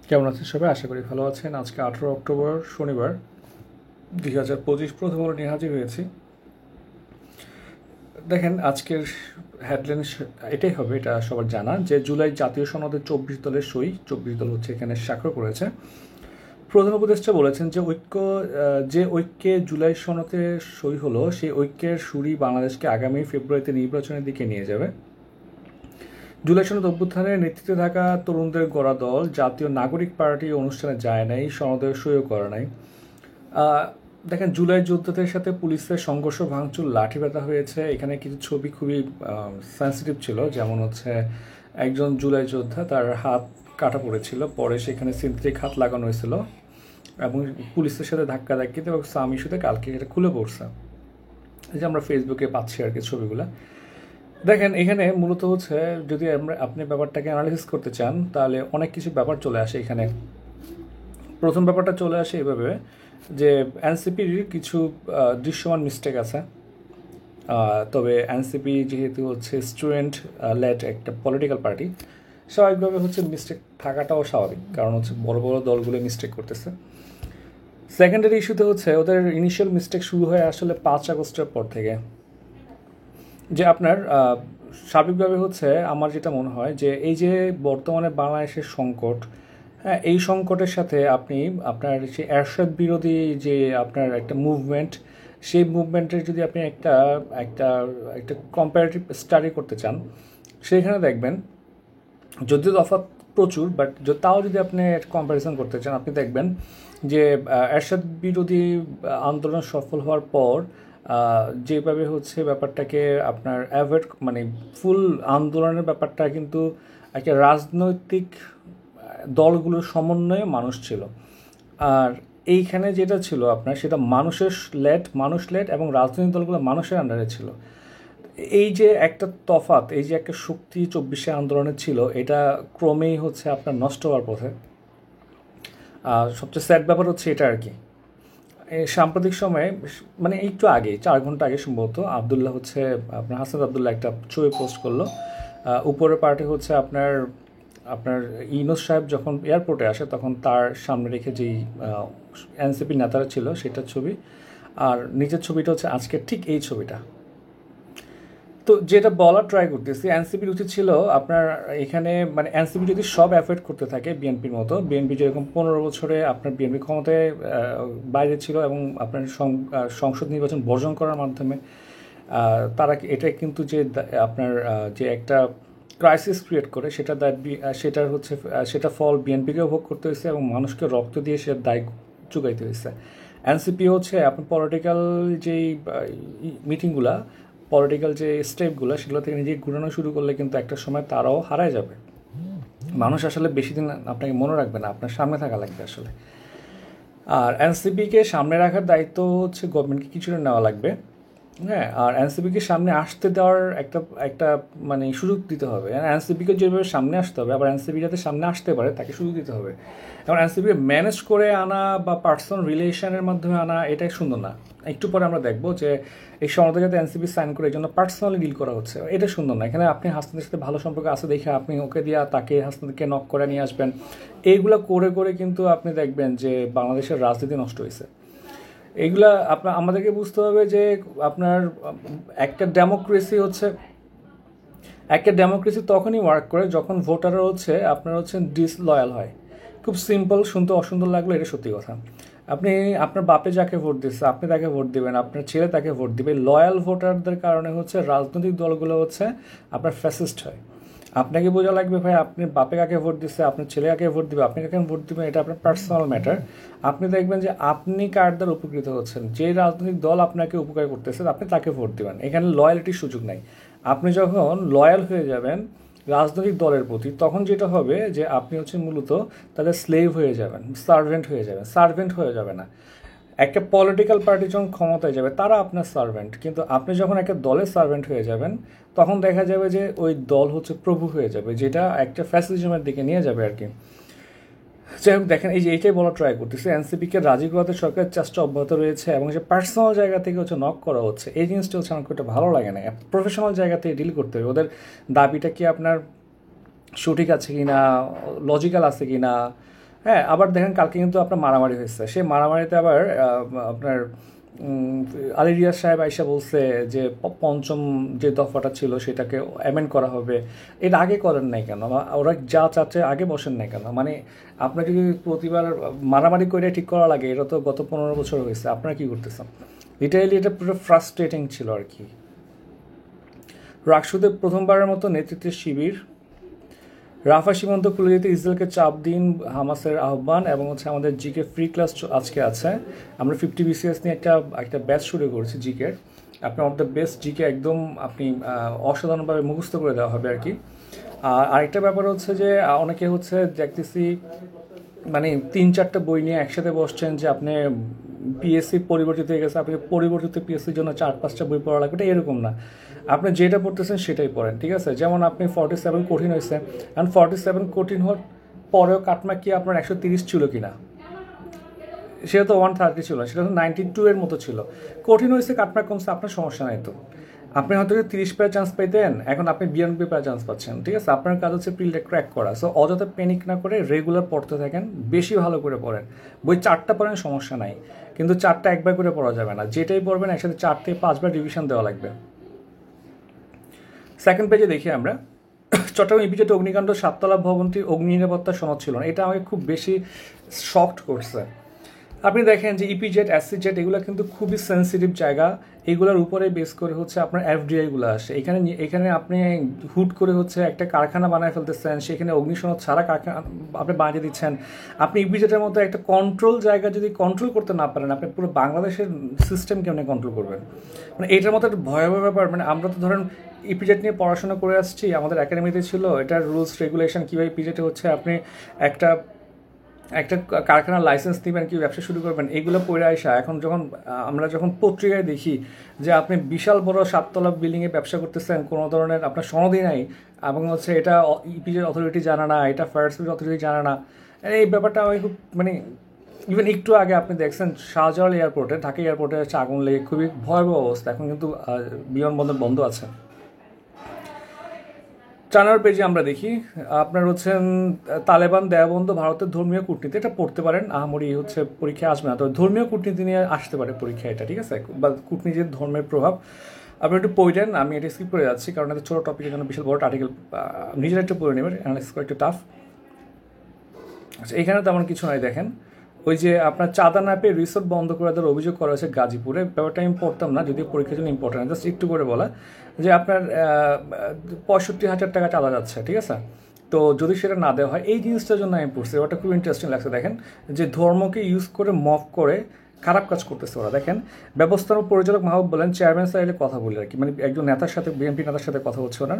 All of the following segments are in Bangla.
কেমন আছেন সবাই? আশা করি ভালো আছেন। আজকে 18 অক্টোবর শনিবার 2025 প্রথম আলো নিয়ে হাজির হয়েছি। দেখেন, আজকের হেডলাইন এটাই হবে, এটা সবার জানা যে জুলাই জাতীয় সনদে 24 দলের সই, 24 দল হচ্ছে এখানে স্বাক্ষর করেছে। প্রধান উপদেষ্টা বলেছেন যে ঐক্যে জুলাই সনদে সই হলো, সেই ঐক্যের সুরই বাংলাদেশকে আগামী ফেব্রুয়ারিতে নির্বাচনের দিকে নিয়ে যাবে। জুলাই সনদ অভ্যুত্থানের নেতৃত্বে থাকা তরুণদের গড়া দল জাতীয় নাগরিক পার্টি অনুষ্ঠানে যায় নাই, সনদে সইও করে নাই। দেখেন, জুলাই যোদ্ধাদের সাথে পুলিশের সংঘর্ষ, ভাঙচুর, লাঠি ব্যথা হয়েছে। এখানে কিছু ছবি খুবই সেন্সিটিভ ছিল, যেমন হচ্ছে একজন জুলাই যোদ্ধা, তার হাত কাটা পড়েছিল, পরে সেখানে সিনথেটিক হাত লাগানো হয়েছিল এবং পুলিশের সাথে ধাক্কাধাক্কিতে এবং সাম ইস্যুতে কালকে এটা খুলে পড়ছে। এই যে আমরা ফেসবুকে পাচ্ছি আর কি ছবিগুলো। দেখেন, এখানে মূলত হচ্ছে যদি আপনি ব্যাপারটাকে অ্যানালিসিস করতে চান তাহলে অনেক কিছু ব্যাপার চলে আসে এখানে। প্রথম ব্যাপারটা চলে আসে এভাবে যে এনসিপির কিছু দৃশ্যমান মিস্টেক আছে। তবে এনসিপি যেহেতু হচ্ছে স্টুডেন্ট লেড একটা পলিটিক্যাল পার্টি, স্বাভাবিকভাবে হচ্ছে মিস্টেক থাকাটাও স্বাভাবিক, কারণ হচ্ছে বড় বড় দলগুলো মিস্টেক করতেছে। সেকেন্ডারি ইস্যুতে হচ্ছে ওদের ইনিশিয়াল মিস্টেক শুরু হয় আসলে 5 আগস্টের পর থেকে। যে আপনার স্বাভাবিকভাবে হচ্ছে আমার যেটা মনে হয় যে এই যে বর্তমানে বাংলাদেশের সংকট, হ্যাঁ, এই সংকটের সাথে আপনার যে এরশাদ বিরোধী যে আপনার একটা মুভমেন্ট, সেই মুভমেন্টের যদি আপনি একটা একটা একটা কম্পারেটিভ স্টাডি করতে চান, সেখানে দেখবেন যদিও তফাৎ প্রচুর, বাট তাও যদি আপনি কম্প্যারিজন করতে চান, আপনি দেখবেন যে এরশাদ বিরোধী আন্দোলন সফল হওয়ার পর যেভাবে হচ্ছে ব্যাপারটাকে আপনার অ্যাভয়েড, মানে ফুল আন্দোলনের ব্যাপারটা কিন্তু একটা রাজনৈতিক দলগুলোর সমন্বয়ে মানুষ ছিল। আর এইখানে যেটা ছিল আপনার, সেটা মানুষ লেড এবং রাজনৈতিক দলগুলো মানুষের আন্ডারে ছিল। এই যে একটা তফাৎ, এই যে একটা শক্তি 24শে আন্দোলনের ছিল, এটা ক্রমেই হচ্ছে আপনার নষ্ট হওয়ার পথে। সবচেয়ে স্যাড ব্যাপার হচ্ছে এটা আর কি। সাম্প্রতিক সময়ে, মানে একটু আগে 4 ঘন্টা আগে সম্ভবত, আবদুল্লাহ হচ্ছে আপনার হাসান আবদুল্লাহ একটা ছবি পোস্ট করলো। উপরের পার্টে হচ্ছে আপনার আপনার ইউনূস সাহেব যখন এয়ারপোর্টে আসে তখন তার সামনে রেখে যেই এনসিপি নেতারা ছিল সেটার ছবি, আর নিচের ছবিটা হচ্ছে আজকের ঠিক এই ছবিটা। তো যেটা বলার ট্রাই করতেছি, এনসিপির উচিত ছিল আপনার এখানে, মানে এনসিপি যদি সব অ্যাফোর্ড করতে থাকে বিএনপির মতো, বিএনপি যেরকম 15 বছরে আপনার বিএনপি ক্ষমতায় বাইরে ছিল এবং আপনার সংসদ নির্বাচন বর্জন করার মাধ্যমে তারা এটা কিন্তু যে আপনার যে একটা ক্রাইসিস ক্রিয়েট করে, সেটার হচ্ছে সেটা ফল বিএনপিকেও ভোগ করতে হয়েছে এবং মানুষকে রক্ত দিয়ে সে দায় চুকাইতে হয়েছে। এনসিপি হচ্ছে আপনার পলিটিক্যাল যেই মিটিংগুলা, পলিটিক্যাল যে স্টেপগুলো, সেগুলো থেকে নিজে ঘুরানো শুরু করলে কিন্তু একটা সময় তারাও হারায় যাবে। মানুষ আসলে বেশি দিন আপনাকে মনে রাখবে না, আপনার সামনে থাকা লাগবে আসলে। আর এনসিপিকে সামনে রাখার দায়িত্ব হচ্ছে গভর্নমেন্টকে কিছুটা নেওয়া লাগবে। হ্যাঁ, আর এনসিপিকে সামনে আসতে দেওয়ার একটা একটা মানে সুযোগ দিতে হবে। এনসিপিকে যেভাবে সামনে আসতে হবে, আবার এনসিপি যাতে সামনে আসতে পারে তাকে সুযোগ দিতে হবে। এবং এনসিপিকে ম্যানেজ করে আনা বা পার্সোনাল রিলেশনের মাধ্যমে আনা, এটাই সুন্দর না। একটু পরে আমরা দেখবো যে এই সনদে যাতে এনসিপি সাইন করে, এই জন্য পার্সোনালি ডিল করা হচ্ছে, এটা সুন্দর না। এখানে আপনি হাসনাদের সাথে ভালো সম্পর্ক আছে দেখে আপনি ওকে দিয়ে তাকে হাসনাদকে নক করে নিয়ে আসবেন, এইগুলো করে করে কিন্তু আপনি দেখবেন যে বাংলাদেশের রাজনীতি নষ্ট হয়েছে। এইগুলা আমাদেরকে বুঝতে হবে যে আপনার একটা ডেমোক্রেসি তখনই ওয়ার্ক করে যখন ভোটাররা হচ্ছে আপনার হচ্ছে ডিসলয়াল হয়। খুব সিম্পল, শুনতে অসুন্দর লাগলো, এটা সত্যি কথা। আপনি আপনার বাপে যাকে ভোট দিচ্ছে আপনি তাকে ভোট দিবেন, আপনার ছেলে তাকে ভোট দিবে। লয়াল ভোটারদের কারণে হচ্ছে রাজনৈতিক দলগুলো হচ্ছে আপনার ফ্যাসিস্ট হয়। আপনাকে বোঝা লাগবে ভাই, আপনি বাপে কাকে ভোট দিচ্ছে, আপনার ছেলে কাকে ভোট দিবে, আপনি কাকে ভোট দিবেন, এটা আপনার পার্সোনাল ম্যাটার। আপনি দেখবেন যে আপনি কার দ্বারা উপকৃত হচ্ছেন, যে রাজনৈতিক দল আপনাকে উপকার করতেছে আপনি তাকে ভোট দিবেন। এখানে লয়ালিটির সুযোগ নাই। আপনি যখন লয়াল হয়ে যাবেন রাজনৈতিক দলের প্রতি, তখন যেটা হবে যে আপনি হচ্ছে মূলত তাদের স্লেভ হয়ে যাবেন, সার্ভেন্ট হয়ে যাবে না। একটা পলিটিক্যাল পার্টি যখন ক্ষমতায় যাবে তারা আপনার সার্ভেন্ট, কিন্তু আপনি যখন একটা দলের সার্ভেন্ট হয়ে যাবেন তখন দেখা যাবে যে ওই দল হচ্ছে প্রভু হয়ে যাবে, যেটা একটা ফ্যাসিজমের দিকে নিয়ে যাবে আর কি। যাই হোক, দেখেন এই যে এইটাই বলা ট্রাই করতেছে, এনসিপিকে রাজি করাতে সরকারের চেষ্টা অব্যাহত রয়েছে এবং সে পার্সোনাল জায়গা থেকে হচ্ছে নক করা হচ্ছে, এই জিনিসটা হচ্ছে আমার একটা ভালো লাগে না। প্রফেশনাল জায়গা থেকে ডিল করতে হবে। ওদের দাবিটা কি আপনার সঠিক আছে কি না, লজিক্যাল আছে কি না, হ্যাঁ, আবার দেখেন কালকে কিন্তু আপনার মারামারি হয়েছে, সেই মারামারিতে আবার আপনার আলী রিয়াজ সাহেব আইসা বলছে যে পঞ্চম যে দফাটা ছিল সেটাকে অ্যামেন্ড করা হবে। এটা আগে করেন নাই কেন? ওরা যা চাচ্ছে আগে বসেন নাই কেন? মানে আপনাকে যদি প্রতিবার মারামারি করে ঠিক করা লাগে, এটা তো গত 15 বছর হয়েছে, আপনারা কি করতেছেন? লিটারেলি এটা পুরো ফ্রাস্ট্রেটিং ছিল আর কি। রাকসুতে প্রথমবারের মতো নেতৃত্বের শিবির, রাফা সীমান্ত খুলে দিতে ইসরায়েলকে চাপ দিন হামাসের আহ্বান, এবং হচ্ছে আমাদের জিকে ফ্রি ক্লাস আজকে আছে। আমরা 50 BCS নিয়ে একটা ব্যাচ শুরু করছি জিকের। আপনি অফ দ্য বেস্ট জিকে একদম আপনি অসাধারণভাবে মুখস্থ করে দেওয়া হবে আর কি। আর আরেকটা ব্যাপার হচ্ছে যে অনেকে হচ্ছে দেখতেছি মানে 3-4টা বই নিয়ে একসাথে বসছেন যে আপনি পিএসসি পরিবর্তিত হয়ে গেছে, আপনি পরিবর্তিত পিএসসির জন্য 4-5টা বই পড়া লাগবে, এটা এরকম না। আপনি যেটা পড়তেছেন সেটাই পড়েন, ঠিক আছে? যেমন আপনি 47 কঠিন হয়েছে, অ্যান্ড 47 কঠিন হওয়ার পরেও কাটমার্ক কি আপনার 130 ছিল কিনা? সেটা তো 130 ছিল, সেটা তো 92 এর মতো ছিল। কঠিন হয়েছে, কাটমার্ক কমছে, আপনার সমস্যা নাই তো। আপনি হয়তো 30 পেয়ার চান্স পাইতেন, এখন আপনি 92 পেয়ার চান্স পাচ্ছেন, ঠিক আছে? আপনার কাজ হচ্ছে প্রিলটা ক্র্যাক করা। সো অযথা প্যানিক না করে রেগুলার পড়তে থাকেন, বেশি ভালো করে পড়েন। বই 4টা পড়েন, সমস্যা নাই, কিন্তু 4টা একবার করে পড়া যাবে না। যেটাই পড়বেন একসাথে 4 থেকে 5বার রিভিশন দেওয়া লাগবে। সেকেন্ড পেজে দেখি আমরা, চট্টগ্রাম ইপিজেড অগ্নিকাণ্ড, 7তলা ভবনটি অগ্নি নিরাপত্তা সনদ ছিল না। এটা আমাকে খুব বেশি শকড করছে। আপনি দেখেন যে ইপিজেড, এসসিজেড এগুলো কিন্তু খুবই সেন্সিটিভ জায়গা, এগুলোর উপরে বেস করে হচ্ছে আপনার এফডিআইগুলো আসে। এখানে আপনি হুট করে হচ্ছে একটা কারখানা বানায় ফেলতেছেন, সেখানে অগ্নিসনদ ছাড়া কারখানা আপনি বানিয়ে দিচ্ছেন। আপনি ইপিজেডের মতো একটা কন্ট্রোল জায়গা যদি কন্ট্রোল করতে না পারেন, আপনি পুরো বাংলাদেশের সিস্টেম কেমনি কন্ট্রোল করবেন? মানে এটার মতো একটা ভয়াবহ ব্যাপার। মানে আমরা তো ধরেন ইপিজেড নিয়ে পড়াশোনা করে আসছি, আমাদের একাডেমিতে ছিল এটার রুলস রেগুলেশন, কীভাবে ইপিজেডে হচ্ছে আপনি একটা একটা কারখানার লাইসেন্স নেবেন, কি ব্যবসা শুরু করবেন, এগুলো পড়ে আসা। এখন আমরা যখন পত্রিকায় দেখি যে আপনি বিশাল বড় 7তলা বিল্ডিংয়ে ব্যবসা করতেছেন, কোনো ধরনের আপনার সনদই নাই, এবং হচ্ছে এটা ইপিজেড অথরিটি জানে না, এটা ফায়ার সার্ভিস অথরিটি জানে না, এই ব্যাপারটা আমি খুব মানে ইভেন একটু আগে আপনি দেখছেন শাহজালাল এয়ারপোর্টে, ঢাকা এয়ারপোর্টে হচ্ছে আগুন লেগে খুবই ভয়াবহ অবস্থা। এখন কিন্তু বিমানবন্দর বন্ধ আছে। 4 পেজে আমরা দেখি আপনার হচ্ছেন তালেবান দেয়াবন্ধ ভারতের ধর্মীয় কূটনীতি, এটা পড়তে পারেন, আহামরি হচ্ছে পরীক্ষায় আসবে না, তবে ধর্মীয় কূটনীতি নিয়ে আসতে পারে পরীক্ষা এটা, ঠিক আছে? বা কূটনীতির ধর্মের প্রভাব আপনি একটু পড়েন, আমি এটা স্কিপ করে যাচ্ছি কারণ এটা ছোটো টপিকের জন্য বিশাল বড় আর্টিকেল, নিজেরা একটু পড়ে নেবেন, অ্যানালাইসিস করা একটু টাফ। আচ্ছা, এখানে তেমন কিছু নাই। দেখেন ওই যে আপনার চাঁদা না পেয়ে রিসোর্ট বন্ধ করে দেওয়ার অভিযোগ করা হয়েছে গাজীপুরে। ব্যাপারটা আমি পড়তাম না, যদিও পরীক্ষার জন্য ইম্পর্টেন্ট, জাস্ট একটু করে বলা যে আপনার 65,000 টাকা চাঁদা যাচ্ছে, ঠিক আছে? তো যদি সেটা না দেওয়া হয়, এই জিনিসটার জন্য আমি পড়ছি, ওটা খুব ইন্টারেস্টিং লাগছে। দেখেন যে ধর্মকে ইউজ করে মফ করে খারাপ কাজ করতেছে ওরা। দেখেন ব্যবস্থাপনা পরিচালক মাহবুব বলেন চেয়ারম্যান স্যার এলে কথা বলি আর কি, মানে একজন নেতার সাথে, বিএনপি নেতার সাথে কথা হচ্ছে ওনার।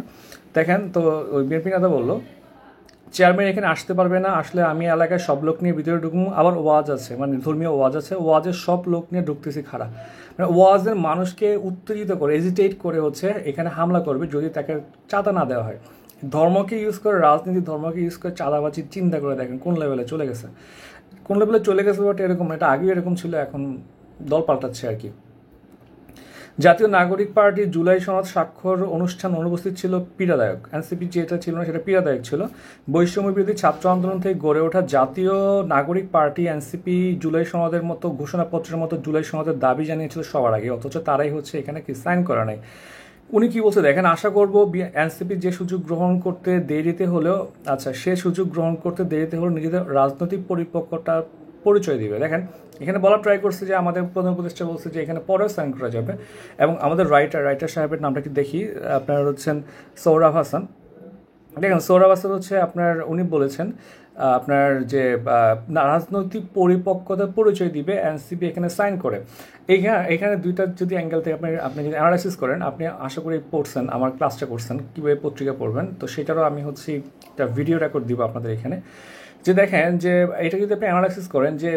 দেখেন তো ওই বিএনপি নেতা বললো চেয়ারম্যান এখানে আসতে পারবে না, আসলে আমি এলাকায় সব লোক নিয়ে ভিতরে ঢুকবো, আবার ওয়াজ আছে, মানে ধর্মীয় ওয়াজ আছে, ওয়াজের সব লোক নিয়ে ঢুকতেছি খারাপ, মানে ওয়াজের মানুষকে উত্তেজিত করে এজিটেট করে হচ্ছে এখানে হামলা করবে যদি তাকে চাঁদা না দেওয়া হয়। ধর্মকে ইউজ করে রাজনীতি, ধর্মকে ইউজ করে চাঁদাবাজি, চিন্তা করে দেখেন কোন লেভেলে চলে গেছে, কোন লেভেলে চলে গেছে। বাট এরকম এটা আগেও এরকম ছিল, এখন দল পাল্টাচ্ছে আর কি। জাতীয় নাগরিক পার্টির জুলাই সনদ স্বাক্ষর অনুষ্ঠান অনুপস্থিত ছিল পীড়াদায়ক। এনসিপি যেটা ছিল না সেটা পীড়াদায়ক ছিল। বৈষম্য বিরোধী ছাত্র আন্দোলন থেকে গড়ে ওঠা জাতীয় নাগরিক পার্টি এনসিপি জুলাই সনদের মতো ঘোষণাপত্রের মতো জুলাই সনদের দাবি জানিয়েছিল সবার আগে, অথচ তারাই হচ্ছে এখানে কি সাইন করা নাই। উনি কি বলছে দেখেন, আশা করব এনসিপি যে সুযোগ গ্রহণ করতে দেরিতে হলেও, আচ্ছা সে সুযোগ গ্রহণ করতে দেরিতে হলেও নিজেদের রাজনৈতিক পরিপক্কতা পরিচয় দিবে। দেখেন এখানে বলার ট্রাই করছে যে আমাদের প্রধান উপদেষ্টা বলছে যে এখানে পরেও সাইন করা যাবে, এবং আমাদের রাইটার সাহেবের নামটা কি দেখি, আপনার হচ্ছেন সৌরভ হাসান। দেখেন সৌরভ হাসান হচ্ছে আপনার, উনি বলেছেন আপনার যে রাজনৈতিক পরিপক্কতার পরিচয় দিবে এনসিপি এখানে সাইন করে। এখানে দুইটা যদি অ্যাঙ্গেল থেকে আপনি যদি অ্যানালাইসিস করেন, আপনি আশা করি পড়ছেন, আমার ক্লাসটা করছেন কীভাবে পত্রিকা পড়বেন, তো সেটারও আমি হচ্ছে একটা ভিডিও রেকর্ড দিব আপনাদের এখানে। যে দেখেন যে এটা যদি আপনি অ্যানালাইসিস করেন যে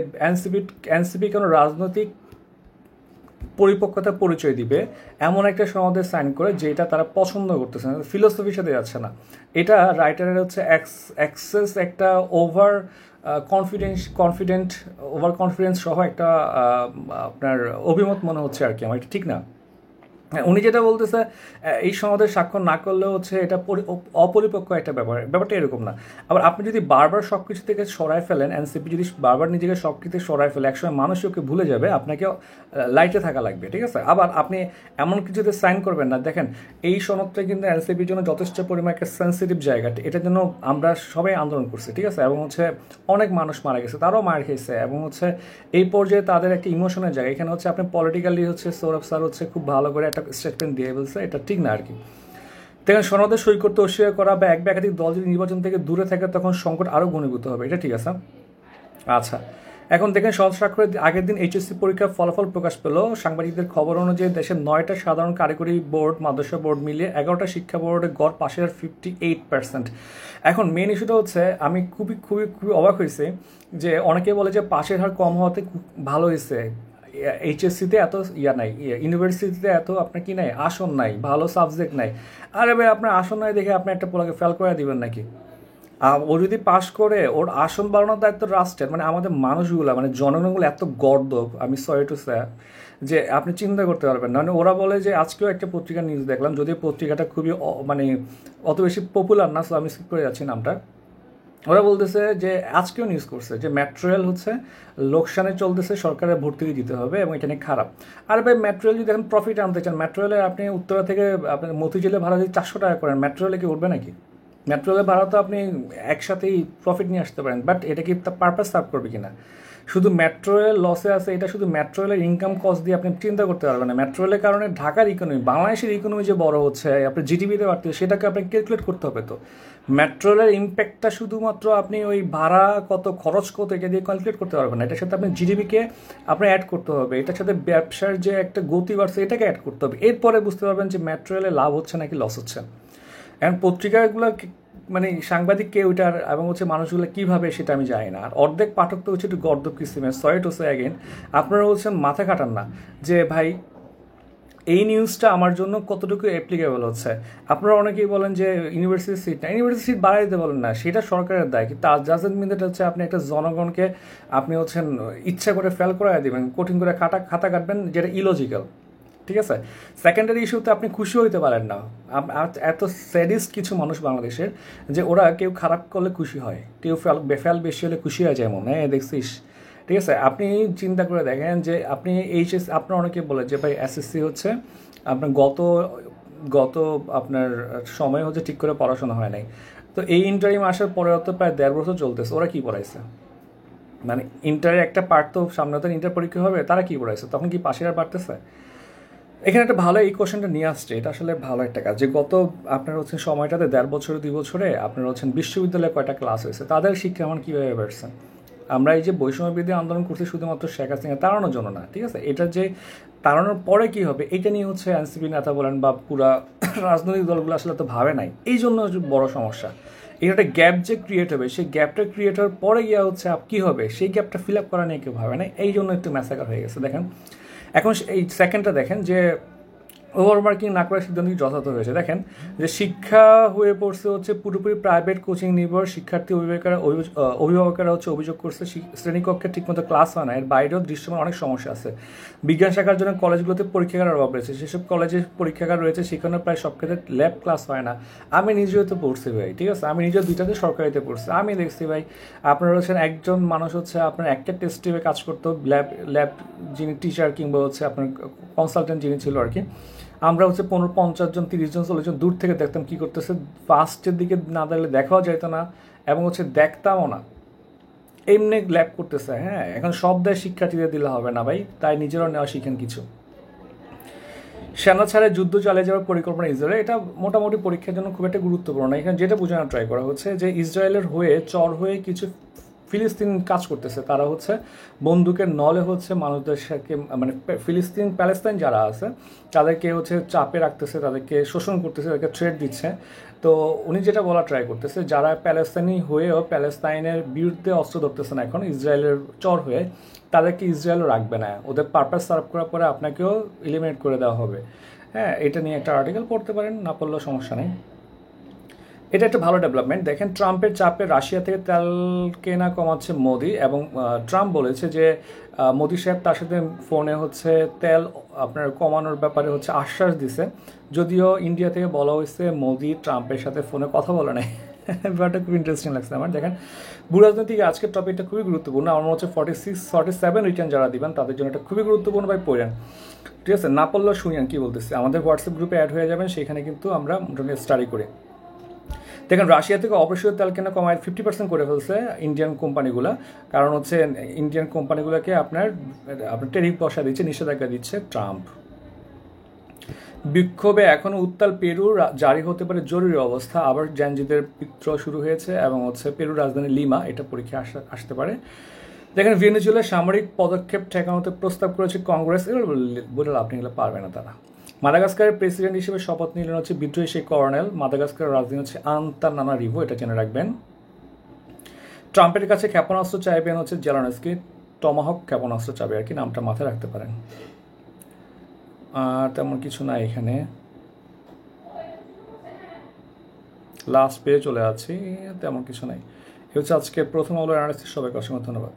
এনসিপি কোনো রাজনৈতিক পরিপক্কতা পরিচয় দিবে এমন একটা সনদে সাইন করে যেটা তারা পছন্দ করতেছে না, ফিলোসফির সাথে যাচ্ছে না। এটা রাইটারের হচ্ছে অ্যাক্সেস একটা ওভার কনফিডেন্স সহ একটা আপনার অভিমত মনে হচ্ছে আর কি, আমার এটা ঠিক না। হ্যাঁ, উনি যেটা বলতেছে এই সনদের স্বাক্ষর না করলেও হচ্ছে এটা অপরিপক্ক একটা ব্যাপারটা এরকম না। আবার আপনি যদি বারবার সব কিছু থেকে সরায় ফেলেন, এনসিপি যদি বারবার নিজেকে সব কিছু থেকে সরায় ফেলে, একসময় মানুষই ওকে ভুলে যাবে, আপনাকে লাইটে থাকা লাগবে, ঠিক আছে? আবার আপনি এমন কিছুতে সাইন করবেন না। দেখেন, এই সনদটা কিন্তু এনসিপির জন্য যথেষ্ট পরিমাণ একটা সেন্সিটিভ জায়গা, এটার জন্য আমরা সবাই আন্দোলন করছি, ঠিক আছে? এবং হচ্ছে অনেক মানুষ মারা গেছে, তারাও মার খেয়েছে, এবং হচ্ছে এই পর্যায়ে তাদের একটা ইমোশনের জায়গা। এখানে হচ্ছে আপনি পলিটিক্যালি হচ্ছে সৌরভ স্যার হচ্ছে খুব ভালো করে একটা স্টেটমেন্ট দিয়ে বলছে, এটা ঠিক না আর কি। দেখেন, সনদে সই করতে অস্বীকার করা বা এক বা একাধিক দল যদি নির্বাচন থেকে দূরে থাকে তখন সংকট আরও ঘনীভূত হবে, এটা ঠিক আছে। আচ্ছা, এখন দেখেন, সনদ স্বাক্ষরের আগের দিন এইচএসসি পরীক্ষার ফলাফল প্রকাশ পেল। সাংবাদিকদের খবর অনুযায়ী দেশের 9টা সাধারণ কারিগরি বোর্ড, মাদ্রাসা বোর্ড মিলিয়ে 11টা শিক্ষা বোর্ডে গড় পাশের 58%। এখন মেন ইস্যুটা হচ্ছে, আমি খুবই খুবই খুবই অবাক হয়েছে যে অনেকে বলে যে পাশের হার কম হওয়াতে ভালো হয়েছে, এইচএসসিতে এত নাই, ইউনিভার্সিটিতে এত আপনার কি নাই, আসন নাই, ভালো সাবজেক্ট নাই। আরে ভাই, আপনার আসন নাই দেখে আপনি একটা পোলাকে ফেল করে দিবেন নাকি? ও যদি পাশ করে, ওর আসন বাড়ানোর দায়িত্ব রাষ্ট্রের। মানে আমাদের মানুষগুলা, মানে জনগণগুলো এত গর্দভ, আমি সরি টু সে, যে আপনি চিন্তা করতে পারবেন না। মানে ওরা বলে যে, আজকেও একটা পত্রিকা নিউজ দেখলাম, যদিও পত্রিকাটা খুবই মানে অত বেশি পপুলার না, সো আমি স্কিপ করে যাচ্ছি নামটা। ওরা বলতেছে যে আজকেও নিউজ করছে যে মেট্রো রেল হচ্ছে লোকসানে চলতেছে, সরকারের ভর্তুকি দিতে হবে এবং এটা নিয়ে খারাপ। আর ভাই, মেট্রো রেল যদি এখন প্রফিট আনতে চান, মেট্রো রেলে আপনি উত্তরা থেকে আপনার মতিঝিলে ভাড়া যদি 400 টাকা করেন, মেট্রো রেলে কি উঠবে নাকি? মেট্রো রেলের ভাড়া তো আপনি একসাথেই প্রফিট নিয়ে আসতে পারেন, বাট এটা কি তার পারপাস সার্ভ করবে কিনা? শুধু মেট্রো রেল লসে আছে, এটা শুধু মেট্রো রেলের ইনকাম কস্ট দিয়ে আপনি চিন্তা করতে পারবেন না। মেট্রো রেলের কারণে ঢাকার ইকোনমি, বাংলাদেশের ইকোনমি যে বড় হচ্ছে, আপনার জিডিপিতে বাড়তে, সেটাকে আপনাকে ক্যালকুলেট করতে হবে। তো মেট্রো রেলের ইম্প্যাক্টটা শুধুমাত্র আপনি ওই ভাড়া কত, খরচ কত, এটা দিয়ে ক্যালকুলেট করতে পারবেন না। এটার সাথে আপনি জিডিপিকে আপনার অ্যাড করতে হবে, এটার সাথে ব্যবসার যে একটা গতি বাড়ছে এটাকে অ্যাড করতে হবে। এরপরে বুঝতে পারবেন যে মেট্রো রেলে লাভ হচ্ছে নাকি লস হচ্ছে। এখন পত্রিকাগুলো মানে সাংবাদিক কে ওইটার এবং হচ্ছে মানুষগুলো কীভাবে, সেটা আমি জানি না। আর অর্ধেক পাঠক তো হচ্ছে একটু গর্দব কিসিমের, সরি টু সে অ্যাগেন। আপনারা হচ্ছে মাথা খাটান না যে ভাই এই নিউজটা আমার জন্য কতটুকু অ্যাপ্লিকেবল হচ্ছে। আপনারা অনেকেই বলেন যে ইউনিভার্সিটি সিট না, ইউনিভার্সিটি সিট বাড়াই দিতে বলেন না, সেটা সরকারের দায়। কিন্তু জাজেন্ট মিন হচ্ছে আপনি একটা জনগণকে আপনি হচ্ছেন ইচ্ছা করে ফেল করাই দেবেন, কঠিন করে খাতা কাটবেন, যেটা ইলজিক্যাল, ঠিক আছে? সেকেন্ডারি ইস্যুতে আপনি খুশি হইতে পারেন না। এত স্যাডিস্ট কিছু মানুষ বাংলাদেশের, যে ওরা কেউ খারাপ করলে খুশি হয়, কেউ বেফেল বেশি হলে খুশি হয়, যেমন হ্যাঁ দেখছিস, ঠিক আছে? আপনি চিন্তা করে দেখেন যে আপনি আপনার অনেকে বলে যে ভাই এসএসসি হচ্ছে আপনার গত গত আপনার সময় হচ্ছে ঠিক করে পড়াশোনা হয় নাই। তো এই ইন্টারিম আসার পরে তো প্রায় 1.5 বছর চলতেছে, ওরা কি পড়াইছে? মানে ইন্টারের একটা পার্ট তো সামনে তো ইন্টার পরীক্ষা হবে, তারা কি পড়াইছে? তখন কি পাশের আর বাড়তেছে? এখানে একটা ভালো এই কোশ্চেনটা নিয়ে আসছে, এটা আসলে ভালো একটা কাজ, যে গত আপনার হচ্ছে সময়টাতে 1.5 বছরে 2 বছরে আপনার হচ্ছেন বিশ্ববিদ্যালয়ে কয়টা ক্লাস হয়েছে, তাদের শিক্ষা মান কীভাবে বাড়ছে। আমরা এই যে বৈষম্য বিরোধী আন্দোলন করছি শুধুমাত্র শেখ হাসিনা তাড়ানোর জন্য না, ঠিক আছে? এটা যে তাড়ানোর পরে কি হবে, এটা নিয়ে হচ্ছে এনসিপি নেতা বলেন বা পুরা রাজনৈতিক দলগুলো আসলে তো ভাবে নাই। এই জন্য বড় সমস্যা। এই একটা গ্যাপ যে ক্রিয়েট হবে, সেই গ্যাপটা ক্রিয়েট হওয়ার পরে গিয়া হচ্ছে কী হবে, সেই গ্যাপটা ফিল আপ করা নিয়ে কেউ ভাবে না। এই জন্য একটু ম্যাসাকার হয়ে গেছে। দেখেন, এখন এই সেকেন্ডটা দেখেন যে ওভারমার্কিং না করার সিদ্ধান্ত যথাযথ হয়েছে। দেখেন যে শিক্ষা হয়ে পড়ছে হচ্ছে পুরোপুরি প্রাইভেট কোচিং নির্ভর, শিক্ষার্থী অভিভাবকেরা হচ্ছে অভিযোগ করছে শ্রেণীকক্ষে ঠিকমতো ক্লাস হয় না, এর বাইরেও দৃশ্যমান অনেক সমস্যা আছে। বিজ্ঞান শাখার জন্য কলেজগুলোতে পরীক্ষাগার অভাব রয়েছে, সেসব কলেজে পরীক্ষাগার রয়েছে, সেখানে প্রায় সব ক্ষেত্রে ল্যাব ক্লাস হয় না। আমি নিজেও তো পড়ছি ভাই, ঠিক আছে? আমি নিজেও 2টাতে সরকারিতে পড়ছি, আমি দেখছি ভাই আপনার হচ্ছেন একজন মানুষ হচ্ছে আপনার একটা টেস্ট টিউবে কাজ করতো, ল্যাব যিনি টিচার কিংবা হচ্ছে আপনার কনসালটেন্ট যিনি ছিল আর কি, আমরা হচ্ছে 50 জন 30 জন 40 জন দূর থেকে দেখতাম কী করতেছে। ফার্স্টের দিকে না দাঁড়ালে দেখাও যেত না, এবং হচ্ছে দেখতামও না, এমনি ল্যাব করতেছে। হ্যাঁ, এখন সব দেয় শিক্ষার্থীদের দিলে হবে না ভাই, তাই নিজেরাও নেওয়া শিখেন কিছু। সেনা ছাড়ে যুদ্ধ চালিয়ে যাওয়ার পরিকল্পনা ইসরায়েল, এটা মোটামুটি পরীক্ষার জন্য খুব একটা গুরুত্বপূর্ণ না। এখানে যেটা বোঝানোর ট্রাই করা হচ্ছে যে ইসরায়েলের হয়ে চর হয়ে কিছু ফিলিস্তিন কাজ করতেছে, তারা হচ্ছে বন্দুকের নলে হচ্ছে মানুষদের সাথে, মানে প্যালেস্তাইন যারা আছে তাদেরকে হচ্ছে চাপে রাখতেছে, তাদেরকে শোষণ করতেছে, তাদেরকে থ্রেট দিচ্ছে। তো উনি যেটা বলা ট্রাই করতেছে, যারা প্যালেস্তাইনি হয়েও প্যালেস্তাইনের বিরুদ্ধে অস্ত্র ধরতেছে না এখন ইসরায়েলের চর হয়ে, তাদেরকে ইসরায়েলও রাখবে না, ওদের পারপাস সার্ভ করার পরে আপনাকেও এলিমিনেট করে দেওয়া হবে। হ্যাঁ, এটা নিয়ে একটা আর্টিকেল পড়তে পারেন, না পড়লেও সমস্যা নেই। এটা একটা ভালো ডেভেলপমেন্ট। দেখেন ট্রাম্পের চাপে রাশিয়া থেকে তেল কেনা কমাচ্ছে মোদি, এবং ট্রাম্প বলেছে যে মোদি সাহেব তার সাথে ফোনে হচ্ছে তেল আপনার কমানোর ব্যাপারে হচ্ছে আশ্বাস দিছে। যদিও ইন্ডিয়া থেকে বলা হয়েছে মোদি ট্রাম্পের সাথে ফোনে কথা বলে নাই। ব্যাপারটা খুব ইন্টারেস্টিং লাগছে আমার। দেখেন ভূরাজনৈতিক আজকের টপিকটা খুবই গুরুত্বপূর্ণ। আমার মনে হচ্ছে 46-47 রিটার্ন যারা দিবেন তাদের জন্য এটা খুবই গুরুত্বপূর্ণ ভাই, পড়েন। ঠিক আছে, না পড়লেও শুনিয়েন কী বলতেছে। আমাদের হোয়াটসঅ্যাপ গ্রুপে অ্যাড হয়ে যাবেন, সেখানে কিন্তু আমরা মোটামুটি স্টাডি করি। দেখেন রাশিয়া থেকে অবশ্যই তেল কেনা কমায় 50% করে ফেলছে ইন্ডিয়ান কোম্পানিগুলো। কারণ হচ্ছে ইন্ডিয়ান কোম্পানিগুলোকে আপনার ট্যারিফ বসা দিচ্ছে, নিষেধাজ্ঞা দিচ্ছে ট্রাম্প। বিক্ষোভে এখনও উত্তাল পেরু, জারি হতে পারে জরুরি অবস্থা। আবার জ্যানজিদের বিদ্রোহ শুরু হয়েছে, এবং হচ্ছে পেরুর রাজধানী লিমা এটা পরীক্ষা আসতে পারে। দেখেন ভেনেজুয়েলার সামরিক পদক্ষেপ ঠেকানোতে প্রস্তাব করেছে কংগ্রেস। এগুলো বলে লাভ নিলে পারবে না তারা। মাদাগাস্কারের প্রেসিডেন্ট হিসেবে শপথ নিলেন হচ্ছে বিদ্রোহী সেই কর্নেল। মাদাগাস্কারের রাজধানী হচ্ছে আন্তানানারিভো, এটা জেনে রাখবেন। ট্রাম্পের কাছে ক্ষেপণাস্ত্র চাইবেন হচ্ছে জেলানস্কি, টমাহক ক্ষেপণাস্ত্র চাবে আর কি, নামটা মাথায় রাখতে পারেন। আর তেমন কিছু নাই এখানে, লাস্ট পেয়ে চলে আছি, তেমন কিছু নাই। এ হচ্ছে আজকে প্রথম আলোর অ্যানালিসিস। সবাইকে অসংখ্য ধন্যবাদ।